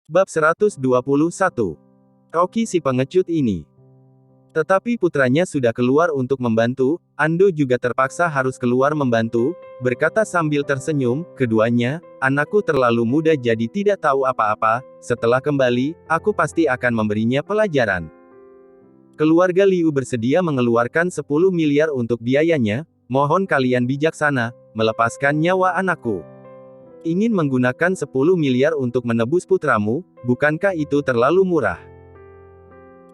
Bab 121. Rocky si pengecut ini. Tetapi putranya sudah keluar untuk membantu, Ando juga terpaksa harus keluar membantu, berkata sambil tersenyum, keduanya, anakku terlalu muda jadi tidak tahu apa-apa, setelah kembali, aku pasti akan memberinya pelajaran. Keluarga Liu bersedia mengeluarkan 10 miliar untuk biayanya, mohon kalian bijaksana, melepaskan nyawa anakku. Ingin menggunakan 10 miliar untuk menebus putramu, bukankah itu terlalu murah?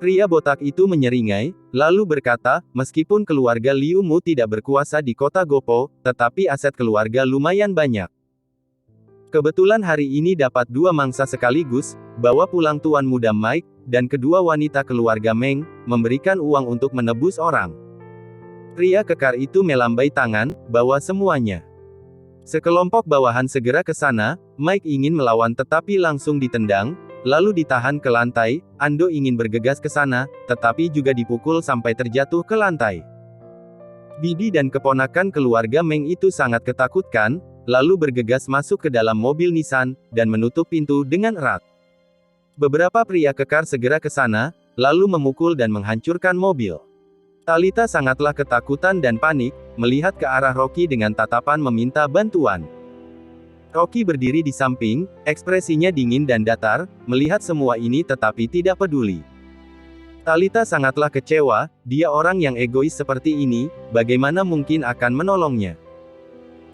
Pria botak itu menyeringai, lalu berkata, meskipun keluarga Liu Mu tidak berkuasa di kota Gopo, tetapi aset keluarga lumayan banyak. Kebetulan hari ini dapat 2 mangsa sekaligus, bawa pulang tuan muda Mike, dan kedua wanita keluarga Meng, memberikan uang untuk menebus orang. Pria kekar itu melambai tangan, bawa semuanya. Sekelompok bawahan segera ke sana, Mike ingin melawan tetapi langsung ditendang, lalu ditahan ke lantai, Ando ingin bergegas ke sana, tetapi juga dipukul sampai terjatuh ke lantai. Bibi dan keponakan keluarga Meng itu sangat ketakutkan, lalu bergegas masuk ke dalam mobil Nissan, dan menutup pintu dengan erat. Beberapa pria kekar segera ke sana, lalu memukul dan menghancurkan mobil. Talita sangatlah ketakutan dan panik, melihat ke arah Rocky dengan tatapan meminta bantuan. Rocky berdiri di samping, ekspresinya dingin dan datar, melihat semua ini tetapi tidak peduli. Talita sangatlah kecewa, dia orang yang egois seperti ini, bagaimana mungkin akan menolongnya.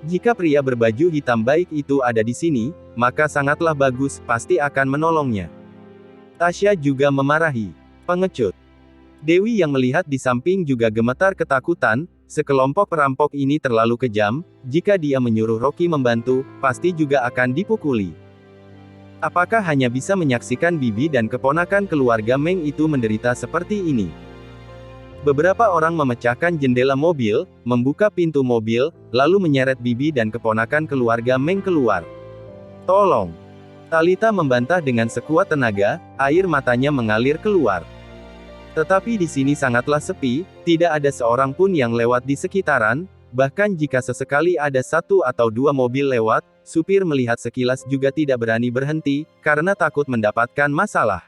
Jika pria berbaju hitam baik itu ada di sini, maka sangatlah bagus, pasti akan menolongnya. Tasya juga memarahi. Pengecut. Dewi yang melihat di samping juga gemetar ketakutan, sekelompok perampok ini terlalu kejam, jika dia menyuruh Rocky membantu, pasti juga akan dipukuli. Apakah hanya bisa menyaksikan Bibi dan keponakan keluarga Meng itu menderita seperti ini? Beberapa orang memecahkan jendela mobil, membuka pintu mobil, lalu menyeret Bibi dan keponakan keluarga Meng keluar. Tolong! Talita membantah dengan sekuat tenaga, air matanya mengalir keluar. Tetapi di sini sangatlah sepi, tidak ada seorang pun yang lewat di sekitaran, bahkan jika sesekali ada 1 atau 2 mobil lewat, supir melihat sekilas juga tidak berani berhenti, karena takut mendapatkan masalah.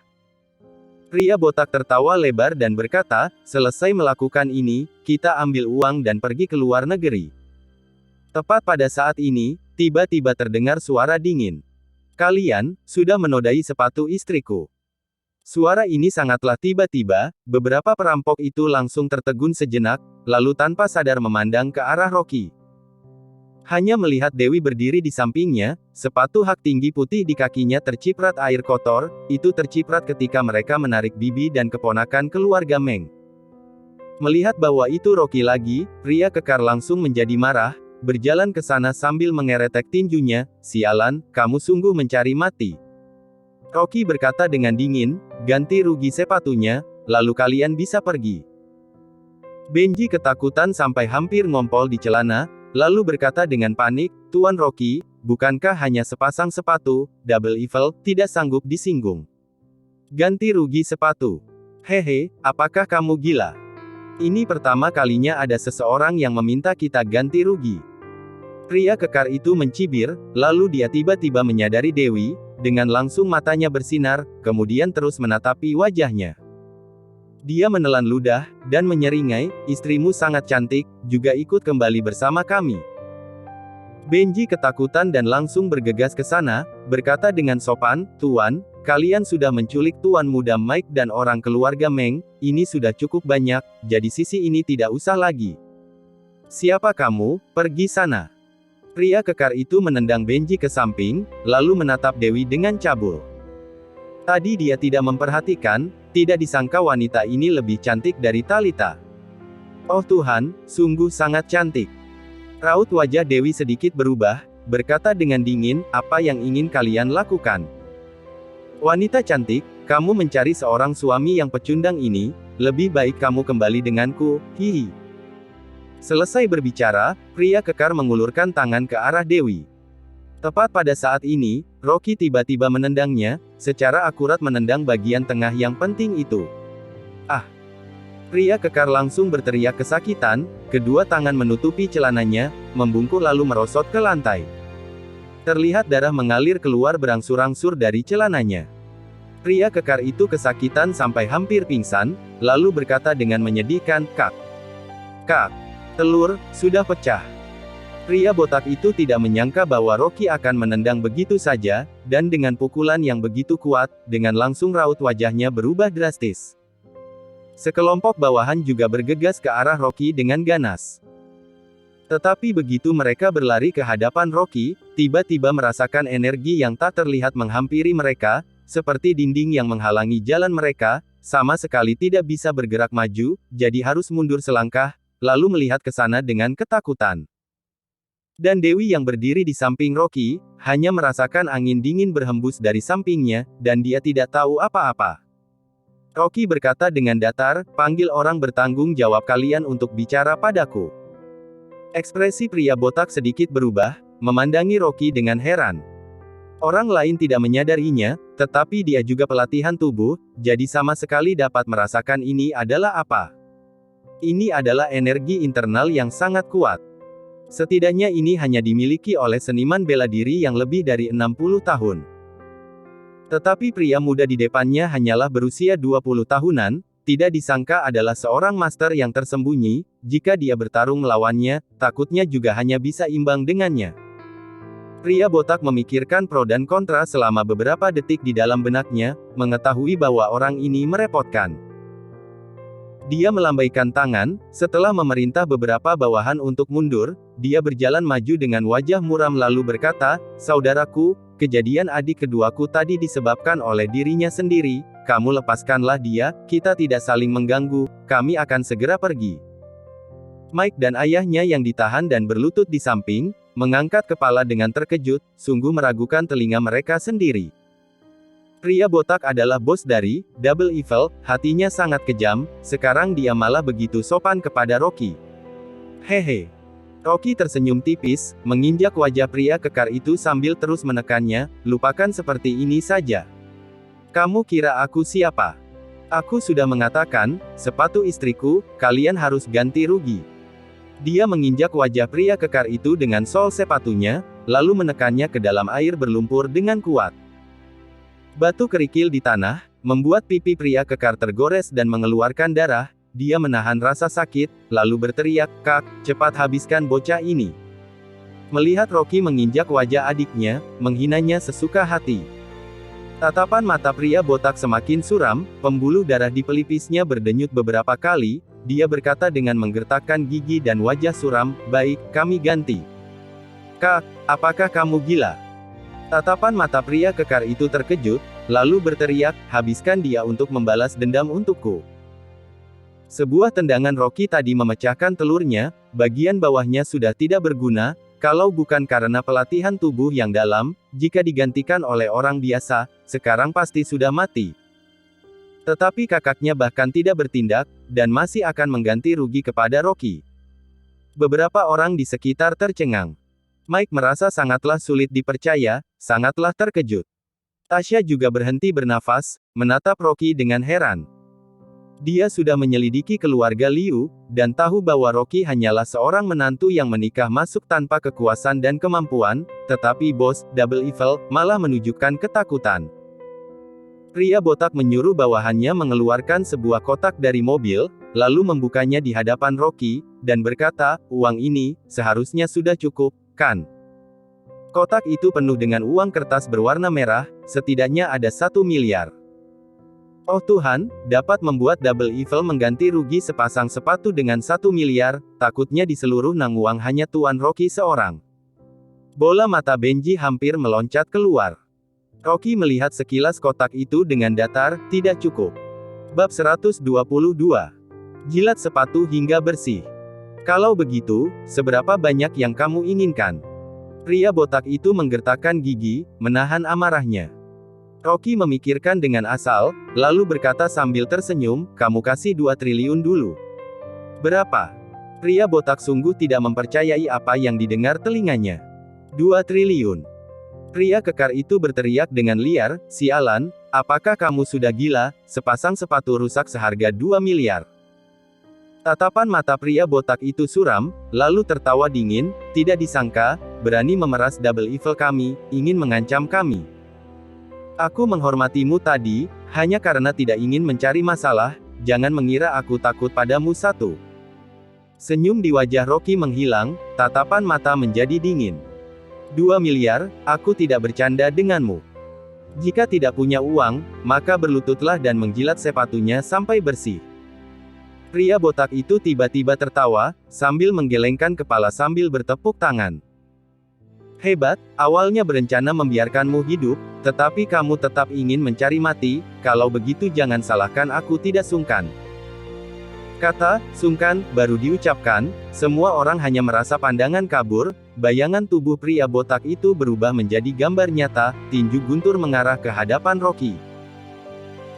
Pria botak tertawa lebar dan berkata, selesai melakukan ini, kita ambil uang dan pergi ke luar negeri. Tepat pada saat ini, tiba-tiba terdengar suara dingin. Kalian, sudah menodai sepatu istriku. Suara ini sangatlah tiba-tiba, beberapa perampok itu langsung tertegun sejenak, lalu tanpa sadar memandang ke arah Rocky. Hanya melihat Dewi berdiri di sampingnya, sepatu hak tinggi putih di kakinya terciprat air kotor, itu terciprat ketika mereka menarik Bibi dan keponakan keluarga Meng. Melihat bahwa itu Rocky lagi, pria kekar langsung menjadi marah, berjalan ke sana sambil mengeretek tinjunya, sialan, kamu sungguh mencari mati. Rocky berkata dengan dingin, ganti rugi sepatunya, lalu kalian bisa pergi. Benji ketakutan sampai hampir ngompol di celana, lalu berkata dengan panik, Tuan Rocky, bukankah hanya sepasang sepatu, Double Evil, tidak sanggup disinggung. Ganti rugi sepatu. Hehe, apakah kamu gila? Ini pertama kalinya ada seseorang yang meminta kita ganti rugi. Pria kekar itu mencibir, lalu dia tiba-tiba menyadari Dewi, dengan langsung matanya bersinar, kemudian terus menatapi wajahnya. Dia menelan ludah, dan menyeringai, istrimu sangat cantik, juga ikut kembali bersama kami. Benji ketakutan dan langsung bergegas ke sana, berkata dengan sopan, Tuan, kalian sudah menculik Tuan muda Mike dan orang keluarga Meng, ini sudah cukup banyak, jadi sisi ini tidak usah lagi. Siapa kamu, pergi sana. Pria kekar itu menendang Benji ke samping, lalu menatap Dewi dengan cabul. Tadi dia tidak memperhatikan, tidak disangka wanita ini lebih cantik dari Talita. Oh Tuhan, sungguh sangat cantik. Raut wajah Dewi sedikit berubah, berkata dengan dingin, apa yang ingin kalian lakukan? Wanita cantik, kamu mencari seorang suami yang pecundang ini, lebih baik kamu kembali denganku, hihi. Selesai berbicara, pria kekar mengulurkan tangan ke arah Dewi. Tepat pada saat ini, Rocky tiba-tiba menendangnya, secara akurat menendang bagian tengah yang penting itu. Ah! Pria kekar langsung berteriak kesakitan, kedua tangan menutupi celananya, membungkuk lalu merosot ke lantai. Terlihat darah mengalir keluar berangsur-angsur dari celananya. Pria kekar itu kesakitan sampai hampir pingsan, lalu berkata dengan menyedihkan, "Kak, telur, sudah pecah." Pria botak itu tidak menyangka bahwa Rocky akan menendang begitu saja, dan dengan pukulan yang begitu kuat, dengan langsung raut wajahnya berubah drastis. Sekelompok bawahan juga bergegas ke arah Rocky dengan ganas. Tetapi begitu mereka berlari ke hadapan Rocky, tiba-tiba merasakan energi yang tak terlihat menghampiri mereka, seperti dinding yang menghalangi jalan mereka, sama sekali tidak bisa bergerak maju, jadi harus mundur selangkah, lalu melihat ke sana dengan ketakutan. Dan Dewi yang berdiri di samping Rocky, hanya merasakan angin dingin berhembus dari sampingnya, dan dia tidak tahu apa-apa. Rocky berkata dengan datar, "Panggil orang bertanggung jawab kalian untuk bicara padaku." Ekspresi pria botak sedikit berubah, memandangi Rocky dengan heran. Orang lain tidak menyadarinya, tetapi dia juga pelatihan tubuh, jadi sama sekali dapat merasakan ini adalah apa. Ini adalah energi internal yang sangat kuat. Setidaknya ini hanya dimiliki oleh seniman bela diri yang lebih dari 60 tahun. Tetapi pria muda di depannya hanyalah berusia 20 tahunan, tidak disangka adalah seorang master yang tersembunyi, jika dia bertarung melawannya, takutnya juga hanya bisa imbang dengannya. Pria botak memikirkan pro dan kontra selama beberapa detik di dalam benaknya, mengetahui bahwa orang ini merepotkan. Dia melambaikan tangan, setelah memerintah beberapa bawahan untuk mundur, dia berjalan maju dengan wajah muram lalu berkata, "Saudaraku, kejadian adik keduaku tadi disebabkan oleh dirinya sendiri, kamu lepaskanlah dia, kita tidak saling mengganggu, kami akan segera pergi." Mike dan ayahnya yang ditahan dan berlutut di samping, mengangkat kepala dengan terkejut, sungguh meragukan telinga mereka sendiri. Pria botak adalah bos dari Double Evil, hatinya sangat kejam, sekarang dia malah begitu sopan kepada Rocky. Hehe. Rocky tersenyum tipis, menginjak wajah pria kekar itu sambil terus menekannya, "Lupakan seperti ini saja. Kamu kira aku siapa? Aku sudah mengatakan, sepatu istriku, kalian harus ganti rugi." Dia menginjak wajah pria kekar itu dengan sol sepatunya, lalu menekannya ke dalam air berlumpur dengan kuat. Batu kerikil di tanah, membuat pipi pria kekar tergores dan mengeluarkan darah, dia menahan rasa sakit, lalu berteriak, "Kak, cepat habiskan bocah ini." Melihat Rocky menginjak wajah adiknya, menghinanya sesuka hati. Tatapan mata pria botak semakin suram, pembuluh darah di pelipisnya berdenyut beberapa kali, dia berkata dengan menggertakkan gigi dan wajah suram, "Baik, kami ganti." "Kak, apakah kamu gila?" Tatapan mata pria kekar itu terkejut, lalu berteriak, "Habiskan dia untuk membalas dendam untukku." Sebuah tendangan Rocky tadi memecahkan telurnya, bagian bawahnya sudah tidak berguna, kalau bukan karena pelatihan tubuh yang dalam, jika digantikan oleh orang biasa, sekarang pasti sudah mati. Tetapi kakaknya bahkan tidak bertindak, dan masih akan mengganti rugi kepada Rocky. Beberapa orang di sekitar tercengang. Mike merasa sangatlah sulit dipercaya, sangatlah terkejut. Tasya juga berhenti bernafas, menatap Rocky dengan heran. Dia sudah menyelidiki keluarga Liu, dan tahu bahwa Rocky hanyalah seorang menantu yang menikah masuk tanpa kekuasaan dan kemampuan, tetapi bos, Double Evil, malah menunjukkan ketakutan. Pria botak menyuruh bawahannya mengeluarkan sebuah kotak dari mobil, lalu membukanya di hadapan Rocky, dan berkata, "Uang ini, seharusnya sudah cukup, kan?" Kotak itu penuh dengan uang kertas berwarna merah, setidaknya ada 1 miliar. Oh Tuhan, dapat membuat Double Evil mengganti rugi sepasang sepatu dengan 1 miliar, takutnya di seluruh Nangwang hanya Tuan Rocky seorang. Bola mata Benji hampir meloncat keluar. Rocky melihat sekilas kotak itu dengan datar, tidak cukup. Bab 122. Jilat sepatu hingga bersih. Kalau begitu, seberapa banyak yang kamu inginkan? Pria botak itu menggertakkan gigi, menahan amarahnya. Rocky memikirkan dengan asal, lalu berkata sambil tersenyum, "Kamu kasih 2 triliun dulu." "Berapa?" Pria botak sungguh tidak mempercayai apa yang didengar telinganya. 2 triliun. Pria kekar itu berteriak dengan liar, "Sialan, apakah kamu sudah gila? Sepasang sepatu rusak seharga 2 miliar. Tatapan mata pria botak itu suram, lalu tertawa dingin, "Tidak disangka, berani memeras Double Evil kami, ingin mengancam kami. Aku menghormatimu tadi, hanya karena tidak ingin mencari masalah, jangan mengira aku takut padamu. Satu. Senyum di wajah Rocky menghilang, tatapan mata menjadi dingin. 2 miliar, aku tidak bercanda denganmu. Jika tidak punya uang, maka berlututlah dan menjilat sepatunya sampai bersih. Pria botak itu tiba-tiba tertawa, sambil menggelengkan kepala sambil bertepuk tangan. Hebat, awalnya berencana membiarkanmu hidup, tetapi kamu tetap ingin mencari mati, kalau begitu jangan salahkan aku tidak sungkan. Kata, sungkan, baru diucapkan, semua orang hanya merasa pandangan kabur, bayangan tubuh pria botak itu berubah menjadi gambar nyata, tinju guntur mengarah ke hadapan Rocky.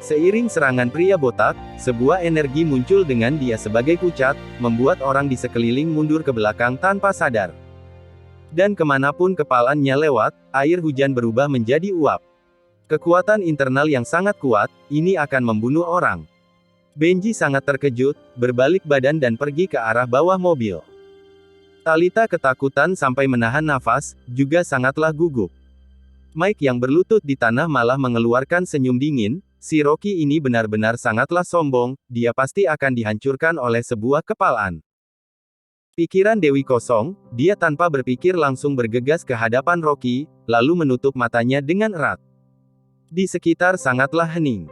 Seiring serangan pria botak, sebuah energi muncul dengan dia sebagai pucat, membuat orang di sekeliling mundur ke belakang tanpa sadar. Dan kemanapun kepalanya lewat, air hujan berubah menjadi uap. Kekuatan internal yang sangat kuat, ini akan membunuh orang. Benji sangat terkejut, berbalik badan dan pergi ke arah bawah mobil. Talita ketakutan sampai menahan nafas, juga sangatlah gugup. Mike yang berlutut di tanah malah mengeluarkan senyum dingin, si Rocky ini benar-benar sangatlah sombong, dia pasti akan dihancurkan oleh sebuah kepalaan. Pikiran Dewi kosong, dia tanpa berpikir langsung bergegas ke hadapan Rocky, lalu menutup matanya dengan erat. Di sekitar sangatlah hening.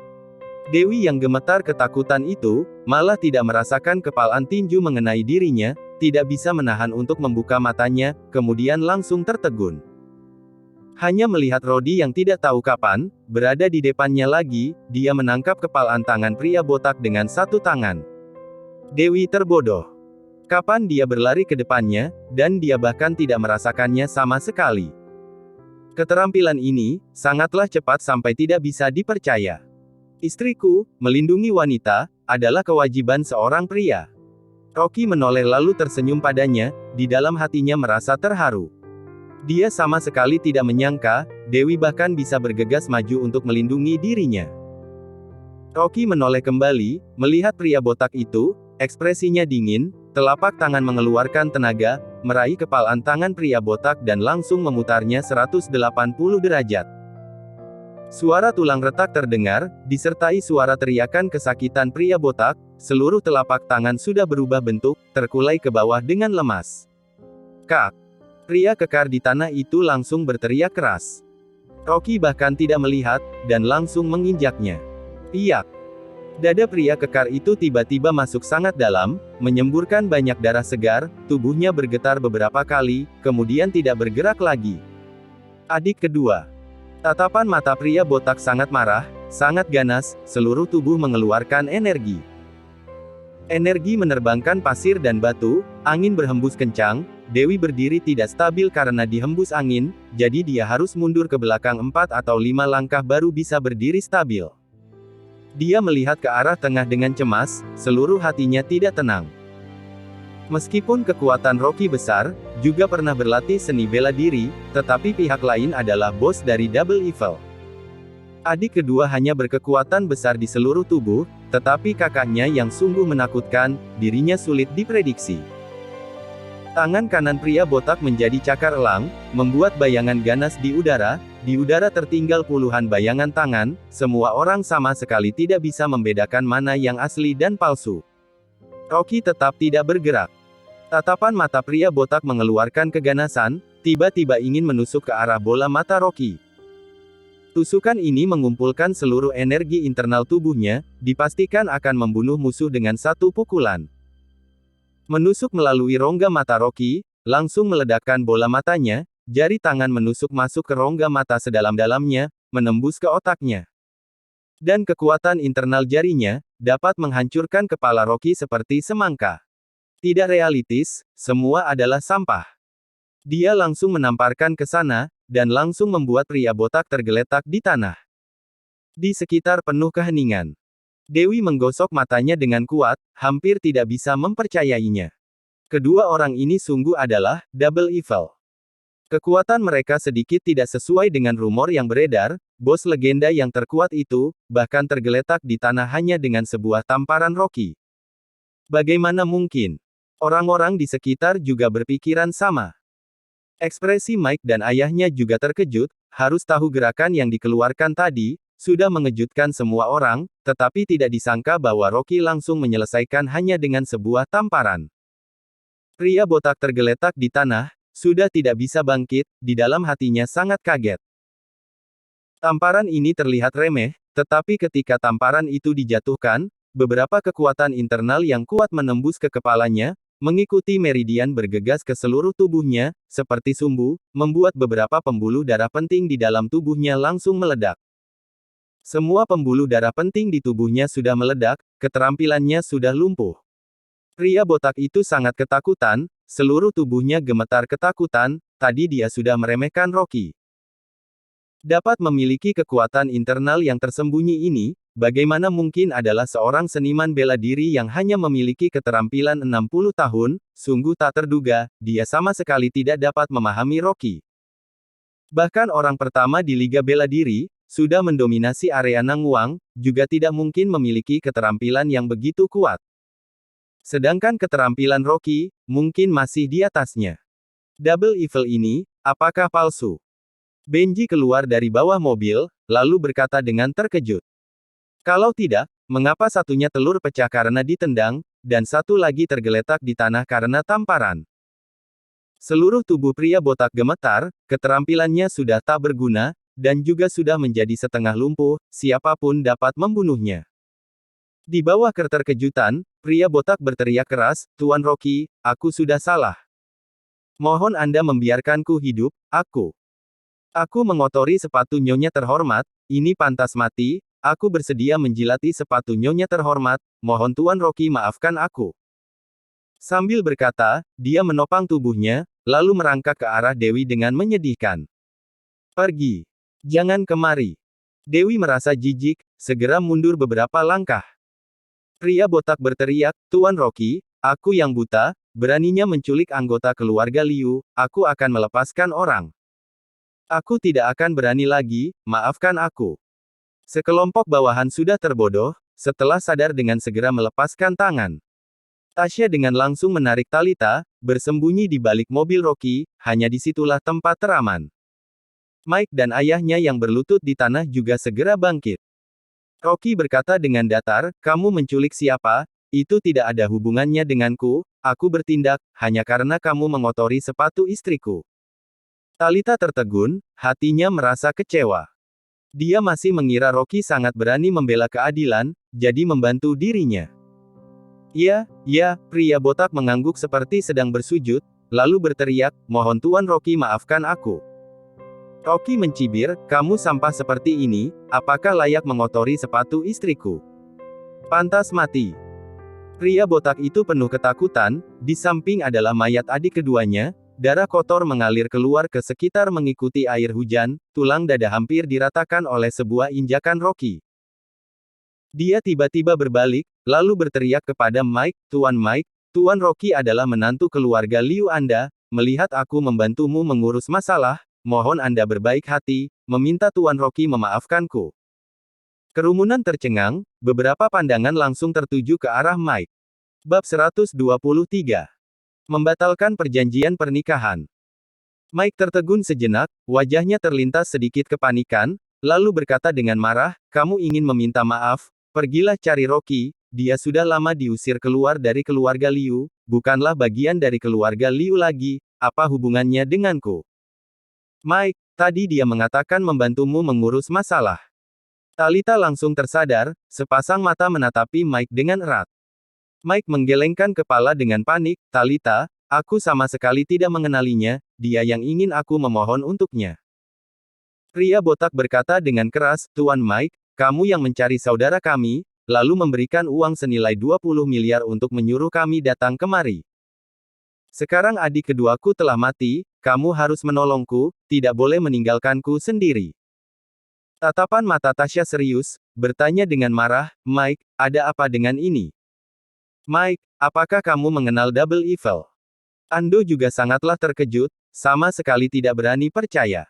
Dewi yang gemetar ketakutan itu, malah tidak merasakan kepalaan tinju mengenai dirinya, tidak bisa menahan untuk membuka matanya, kemudian langsung tertegun. Hanya melihat Rodi yang tidak tahu kapan, berada di depannya lagi, dia menangkap kepalaan tangan pria botak dengan satu tangan. Dewi terbodoh. Kapan dia berlari ke depannya, dan dia bahkan tidak merasakannya sama sekali. Keterampilan ini, sangatlah cepat sampai tidak bisa dipercaya. Istriku, melindungi wanita, adalah kewajiban seorang pria. Rocky menoleh lalu tersenyum padanya, di dalam hatinya merasa terharu. Dia sama sekali tidak menyangka, Dewi bahkan bisa bergegas maju untuk melindungi dirinya. Rocky menoleh kembali, melihat pria botak itu, ekspresinya dingin, telapak tangan mengeluarkan tenaga, meraih kepalaan tangan pria botak dan langsung memutarnya 180 derajat. Suara tulang retak terdengar, disertai suara teriakan kesakitan pria botak, seluruh telapak tangan sudah berubah bentuk, terkulai ke bawah dengan lemas. Kak! Pria kekar di tanah itu langsung berteriak keras. Rocky bahkan tidak melihat, dan langsung menginjaknya. Piyak! Dada pria kekar itu tiba-tiba masuk sangat dalam, menyemburkan banyak darah segar, tubuhnya bergetar beberapa kali, kemudian tidak bergerak lagi. Adik kedua. Tatapan mata pria botak sangat marah, sangat ganas, seluruh tubuh mengeluarkan energi. Energi menerbangkan pasir dan batu, angin berhembus kencang, Dewi berdiri tidak stabil karena dihembus angin, jadi dia harus mundur ke belakang 4 atau 5 langkah baru bisa berdiri stabil. Dia melihat ke arah tengah dengan cemas, seluruh hatinya tidak tenang. Meskipun kekuatan Rocky besar, juga pernah berlatih seni bela diri, tetapi pihak lain adalah bos dari Double Evil. Adik kedua hanya berkekuatan besar di seluruh tubuh, tetapi kakaknya yang sungguh menakutkan, dirinya sulit diprediksi. Tangan kanan pria botak menjadi cakar elang, membuat bayangan ganas di udara tertinggal puluhan bayangan tangan, semua orang sama sekali tidak bisa membedakan mana yang asli dan palsu. Rocky tetap tidak bergerak. Tatapan mata pria botak mengeluarkan keganasan, tiba-tiba ingin menusuk ke arah bola mata Rocky. Tusukan ini mengumpulkan seluruh energi internal tubuhnya, dipastikan akan membunuh musuh dengan satu pukulan. Menusuk melalui rongga mata Rocky, langsung meledakkan bola matanya, jari tangan menusuk masuk ke rongga mata sedalam-dalamnya, menembus ke otaknya. Dan kekuatan internal jarinya, dapat menghancurkan kepala Rocky seperti semangka. Tidak realistis, semua adalah sampah. Dia langsung menamparkan ke sana, dan langsung membuat pria botak tergeletak di tanah. Di sekitar penuh keheningan. Dewi menggosok matanya dengan kuat, hampir tidak bisa mempercayainya. Kedua orang ini sungguh adalah Double Evil. Kekuatan mereka sedikit tidak sesuai dengan rumor yang beredar, bos legenda yang terkuat itu, bahkan tergeletak di tanah hanya dengan sebuah tamparan Rocky. Bagaimana mungkin? Orang-orang di sekitar juga berpikiran sama. Ekspresi Mike dan ayahnya juga terkejut, harus tahu gerakan yang dikeluarkan tadi, sudah mengejutkan semua orang, tetapi tidak disangka bahwa Rocky langsung menyelesaikan hanya dengan sebuah tamparan. Pria botak tergeletak di tanah, sudah tidak bisa bangkit, di dalam hatinya sangat kaget. Tamparan ini terlihat remeh, tetapi ketika tamparan itu dijatuhkan, beberapa kekuatan internal yang kuat menembus ke kepalanya, mengikuti meridian bergegas ke seluruh tubuhnya, seperti sumbu, membuat beberapa pembuluh darah penting di dalam tubuhnya langsung meledak. Semua pembuluh darah penting di tubuhnya sudah meledak, keterampilannya sudah lumpuh. Pria botak itu sangat ketakutan, seluruh tubuhnya gemetar ketakutan, tadi dia sudah meremehkan Rocky. Dapat memiliki kekuatan internal yang tersembunyi ini, bagaimana mungkin adalah seorang seniman bela diri yang hanya memiliki keterampilan 60 tahun, sungguh tak terduga, dia sama sekali tidak dapat memahami Rocky. Bahkan orang pertama di Liga Bela Diri, sudah mendominasi area Nangwang, juga tidak mungkin memiliki keterampilan yang begitu kuat. Sedangkan keterampilan Rocky, mungkin masih di atasnya. Double Evil ini, apakah palsu? Benji keluar dari bawah mobil, lalu berkata dengan terkejut. Kalau tidak, mengapa satunya telur pecah karena ditendang, dan satu lagi tergeletak di tanah karena tamparan? Seluruh tubuh pria botak gemetar, keterampilannya sudah tak berguna, dan juga sudah menjadi setengah lumpuh, siapapun dapat membunuhnya. Di bawah keterkejutan, pria botak berteriak keras, "Tuan Rocky, aku sudah salah. Mohon Anda membiarkanku hidup, Aku mengotori sepatu nyonya terhormat, ini pantas mati, aku bersedia menjilati sepatu nyonya terhormat, mohon Tuan Rocky maafkan aku." Sambil berkata, dia menopang tubuhnya, lalu merangkak ke arah Dewi dengan menyedihkan. "Pergi. Jangan kemari." Dewi merasa jijik, segera mundur beberapa langkah. Pria botak berteriak, "Tuan Rocky, aku yang buta, beraninya menculik anggota keluarga Liu, aku akan melepaskan orang. Aku tidak akan berani lagi, maafkan aku." Sekelompok bawahan sudah terbodoh, setelah sadar dengan segera melepaskan tangan. Tasya dengan langsung menarik Talita, bersembunyi di balik mobil Rocky, hanya disitulah tempat teraman. Mike dan ayahnya yang berlutut di tanah juga segera bangkit. Rocky berkata dengan datar, "Kamu menculik siapa? Itu tidak ada hubungannya denganku, aku bertindak, hanya karena kamu mengotori sepatu istriku." Talita tertegun, hatinya merasa kecewa. Dia masih mengira Rocky sangat berani membela keadilan, jadi membantu dirinya. "Ya, ya," pria botak mengangguk seperti sedang bersujud, lalu berteriak, "Mohon Tuan Rocky maafkan aku." Rocky mencibir, "Kamu sampah seperti ini, apakah layak mengotori sepatu istriku? Pantas mati." Pria botak itu penuh ketakutan, di samping adalah mayat adik keduanya, darah kotor mengalir keluar ke sekitar mengikuti air hujan, tulang dada hampir diratakan oleh sebuah injakan Rocky. Dia tiba-tiba berbalik, lalu berteriak kepada Mike, Tuan Rocky adalah menantu keluarga Liu Anda, melihat aku membantumu mengurus masalah, mohon Anda berbaik hati, meminta Tuan Rocky memaafkanku." Kerumunan tercengang, beberapa pandangan langsung tertuju ke arah Mike. Bab 123. Membatalkan perjanjian pernikahan. Mike tertegun sejenak, wajahnya terlintas sedikit kepanikan, lalu berkata dengan marah, "Kamu ingin meminta maaf, pergilah cari Rocky, dia sudah lama diusir keluar dari keluarga Liu, bukanlah bagian dari keluarga Liu lagi, apa hubungannya denganku?" "Mike, tadi dia mengatakan membantumu mengurus masalah." Talita langsung tersadar, sepasang mata menatapi Mike dengan erat. Mike menggelengkan kepala dengan panik, "Talita, aku sama sekali tidak mengenalinya, dia yang ingin aku memohon untuknya." Pria botak berkata dengan keras, "Tuan Mike, kamu yang mencari saudara kami, lalu memberikan uang senilai 20 miliar untuk menyuruh kami datang kemari. Sekarang adik keduaku telah mati, kamu harus menolongku, tidak boleh meninggalkanku sendiri." Tatapan mata Tasya serius, bertanya dengan marah, "Mike, ada apa dengan ini? Mike, apakah kamu mengenal Double Evil?" Ando juga sangatlah terkejut, sama sekali tidak berani percaya.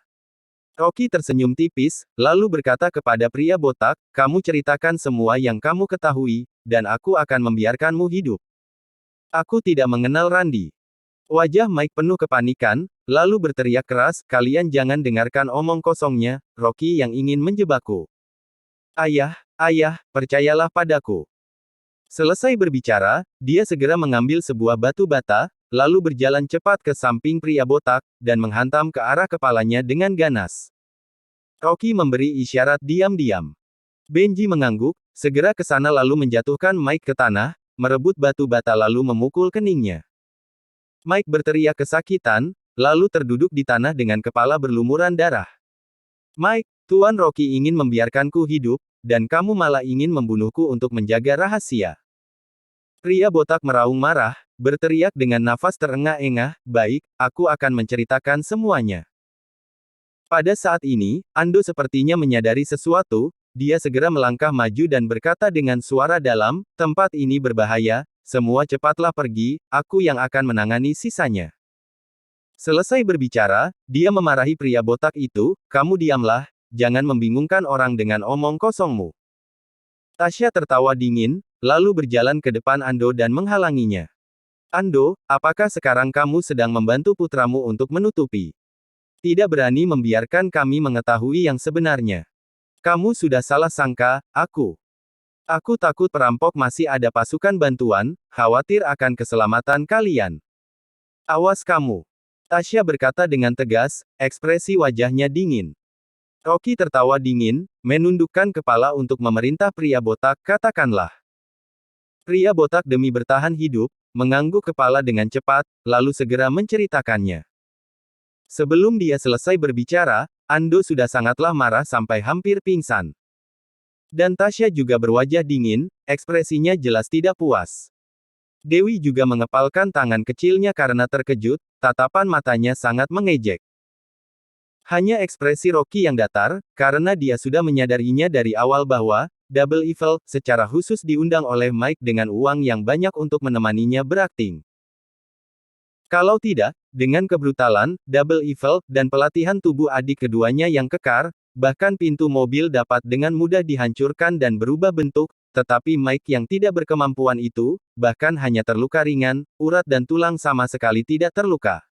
Rocky tersenyum tipis, lalu berkata kepada pria botak, "Kamu ceritakan semua yang kamu ketahui, dan aku akan membiarkanmu hidup." "Aku tidak mengenal Randy." Wajah Mike penuh kepanikan, lalu berteriak keras, kalian jangan dengarkan omong kosongnya, Rocky yang ingin menjebakku. Ayah, ayah, percayalah padaku. Selesai berbicara, dia segera mengambil sebuah batu bata, lalu berjalan cepat ke samping pria botak, dan menghantam ke arah kepalanya dengan ganas. Rocky memberi isyarat diam-diam. Benji mengangguk, segera ke sana lalu menjatuhkan Mike ke tanah, merebut batu bata lalu memukul keningnya. Mike berteriak kesakitan, lalu terduduk di tanah dengan kepala berlumuran darah. Mike, Tuan Rocky ingin membiarkanku hidup, dan kamu malah ingin membunuhku untuk menjaga rahasia. Pria botak meraung marah, berteriak dengan nafas terengah-engah, baik, aku akan menceritakan semuanya. Pada saat ini, Ando sepertinya menyadari sesuatu, dia segera melangkah maju dan berkata dengan suara dalam, tempat ini berbahaya, semua cepatlah pergi, aku yang akan menangani sisanya. Selesai berbicara, dia memarahi pria botak itu, kamu diamlah, jangan membingungkan orang dengan omong kosongmu. Tasya tertawa dingin, lalu berjalan ke depan Ando dan menghalanginya. Ando, apakah sekarang kamu sedang membantu putramu untuk menutupi? Tidak berani membiarkan kami mengetahui yang sebenarnya. Kamu sudah salah sangka, aku. Aku takut perampok masih ada pasukan bantuan, khawatir akan keselamatan kalian. Awas kamu. Tasya berkata dengan tegas, ekspresi wajahnya dingin. Rocky tertawa dingin, menundukkan kepala untuk memerintah pria botak, katakanlah. Pria botak demi bertahan hidup, mengangguk kepala dengan cepat, lalu segera menceritakannya. Sebelum dia selesai berbicara, Ando sudah sangatlah marah sampai hampir pingsan. Dan Tasya juga berwajah dingin, ekspresinya jelas tidak puas. Dewi juga mengepalkan tangan kecilnya karena terkejut, tatapan matanya sangat mengejek. Hanya ekspresi Rocky yang datar, karena dia sudah menyadarinya dari awal bahwa, Double Evil, secara khusus diundang oleh Mike dengan uang yang banyak untuk menemaninya berakting. Kalau tidak, dengan kebrutalan, Double Evil, dan pelatihan tubuh adik keduanya yang kekar, bahkan pintu mobil dapat dengan mudah dihancurkan dan berubah bentuk, tetapi Mike yang tidak berkemampuan itu, bahkan hanya terluka ringan, urat dan tulang sama sekali tidak terluka.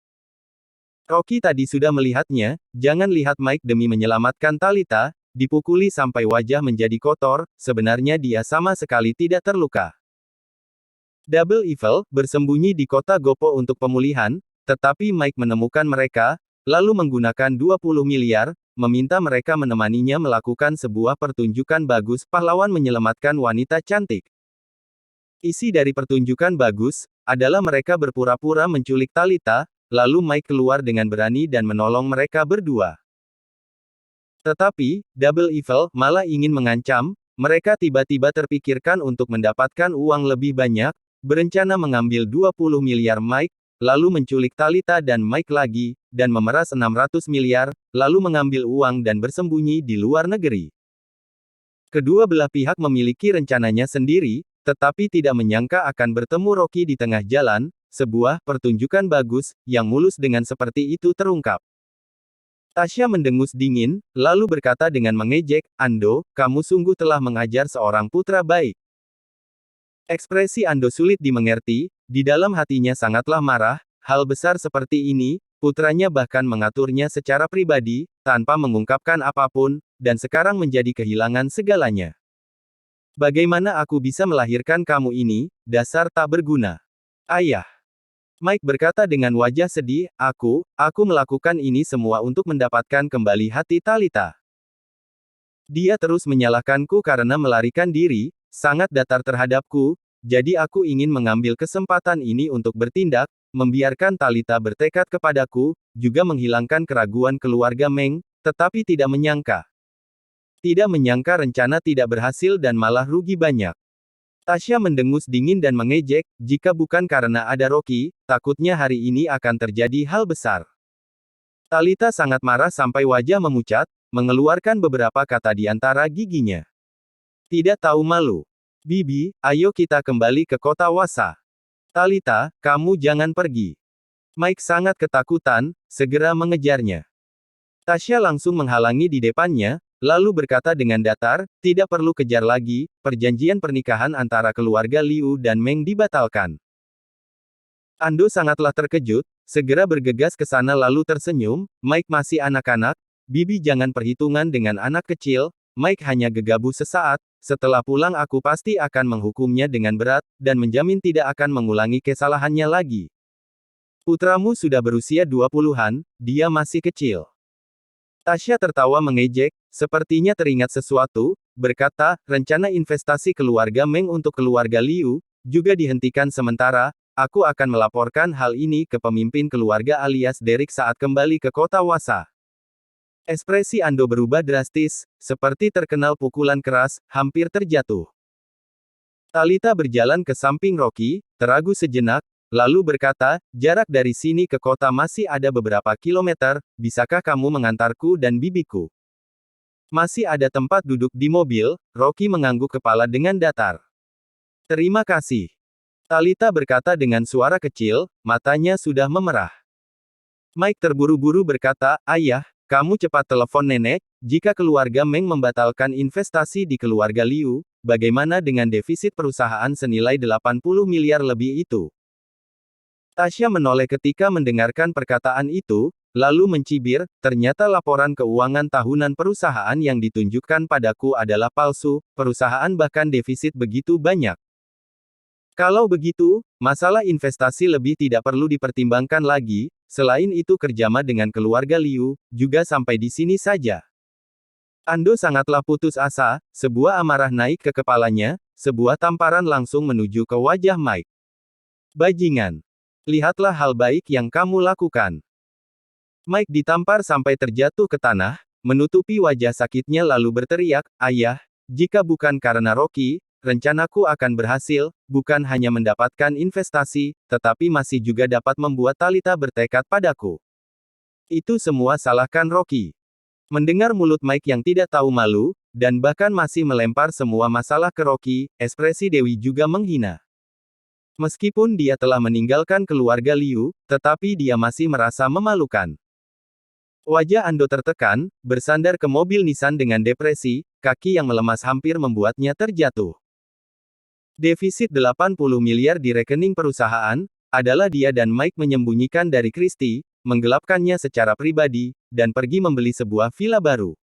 Rocky tadi sudah melihatnya, jangan lihat Mike demi menyelamatkan Talita, dipukuli sampai wajah menjadi kotor, sebenarnya dia sama sekali tidak terluka. Double Evil, bersembunyi di kota Gopo untuk pemulihan, tetapi Mike menemukan mereka, lalu menggunakan 20 miliar, meminta mereka menemaninya melakukan sebuah pertunjukan bagus, pahlawan menyelamatkan wanita cantik. Isi dari pertunjukan bagus, adalah mereka berpura-pura menculik Talita, lalu Mike keluar dengan berani dan menolong mereka berdua. Tetapi, Double Evil malah ingin mengancam, mereka tiba-tiba terpikirkan untuk mendapatkan uang lebih banyak, berencana mengambil 20 miliar Mike, lalu menculik Talita dan Mike lagi, dan memeras 600 miliar, lalu mengambil uang dan bersembunyi di luar negeri. Kedua belah pihak memiliki rencananya sendiri, tetapi tidak menyangka akan bertemu Rocky di tengah jalan. Sebuah pertunjukan bagus, yang mulus dengan seperti itu terungkap. Tasya mendengus dingin, lalu berkata dengan mengejek, Ando, kamu sungguh telah mengajar seorang putra baik. Ekspresi Ando sulit dimengerti, di dalam hatinya sangatlah marah, hal besar seperti ini, putranya bahkan mengaturnya secara pribadi, tanpa mengungkapkan apapun, dan sekarang menjadi kehilangan segalanya. Bagaimana aku bisa melahirkan kamu ini, dasar tak berguna. Ayah. Mike berkata dengan wajah sedih, aku melakukan ini semua untuk mendapatkan kembali hati Talita. Dia terus menyalahkanku karena melarikan diri, sangat datar terhadapku, jadi aku ingin mengambil kesempatan ini untuk bertindak, membiarkan Talita bertekad kepadaku, juga menghilangkan keraguan keluarga Meng, tetapi tidak menyangka. Tidak menyangka rencana tidak berhasil dan malah rugi banyak. Tasya mendengus dingin dan mengejek, jika bukan karena ada Rocky, takutnya hari ini akan terjadi hal besar. Talita sangat marah sampai wajah memucat, mengeluarkan beberapa kata di antara giginya. Tidak tahu malu. Bibi, ayo kita kembali ke kota Wasa. Talita, kamu jangan pergi. Mike sangat ketakutan, segera mengejarnya. Tasya langsung menghalangi di depannya, lalu berkata dengan datar, tidak perlu kejar lagi, perjanjian pernikahan antara keluarga Liu dan Meng dibatalkan. Ando sangatlah terkejut, segera bergegas ke sana lalu tersenyum, Mike masih anak-anak, Bibi jangan perhitungan dengan anak kecil, Mike hanya gegabah sesaat, setelah pulang aku pasti akan menghukumnya dengan berat, dan menjamin tidak akan mengulangi kesalahannya lagi. Putramu sudah berusia 20-an, dia masih kecil. Tasya tertawa mengejek, sepertinya teringat sesuatu, berkata, rencana investasi keluarga Meng untuk keluarga Liu, juga dihentikan sementara, aku akan melaporkan hal ini ke pemimpin keluarga alias Derek saat kembali ke kota Wasa. Ekspresi Ando berubah drastis, seperti terkenal pukulan keras, hampir terjatuh. Talita berjalan ke samping Rocky, teragu sejenak, lalu berkata, jarak dari sini ke kota masih ada beberapa kilometer, bisakah kamu mengantarku dan bibiku? Masih ada tempat duduk di mobil, Rocky mengangguk kepala dengan datar. Terima kasih. Talita berkata dengan suara kecil, matanya sudah memerah. Mike terburu-buru berkata, ayah, kamu cepat telepon nenek, jika keluarga Meng membatalkan investasi di keluarga Liu, bagaimana dengan defisit perusahaan senilai 80 miliar lebih itu? Tasya menoleh ketika mendengarkan perkataan itu, lalu mencibir, ternyata laporan keuangan tahunan perusahaan yang ditunjukkan padaku adalah palsu, perusahaan bahkan defisit begitu banyak. Kalau begitu, masalah investasi lebih tidak perlu dipertimbangkan lagi, selain itu kerjasama dengan keluarga Liu, juga sampai di sini saja. Ando sangatlah putus asa, sebuah amarah naik ke kepalanya, sebuah tamparan langsung menuju ke wajah Mike. Bajingan. Lihatlah hal baik yang kamu lakukan. Mike ditampar sampai terjatuh ke tanah, menutupi wajah sakitnya lalu berteriak, ayah, jika bukan karena Rocky, rencanaku akan berhasil, bukan hanya mendapatkan investasi, tetapi masih juga dapat membuat Talita bertekad padaku. Itu semua salahkan Rocky. Mendengar mulut Mike yang tidak tahu malu, dan bahkan masih melempar semua masalah ke Rocky, ekspresi Dewi juga menghina. Meskipun dia telah meninggalkan keluarga Liu, tetapi dia masih merasa memalukan. Wajah Ando tertekan, bersandar ke mobil Nissan dengan depresi, kaki yang melemas hampir membuatnya terjatuh. Defisit 80 miliar di rekening perusahaan, adalah dia dan Mike menyembunyikan dari Christy, menggelapkannya secara pribadi, dan pergi membeli sebuah villa baru.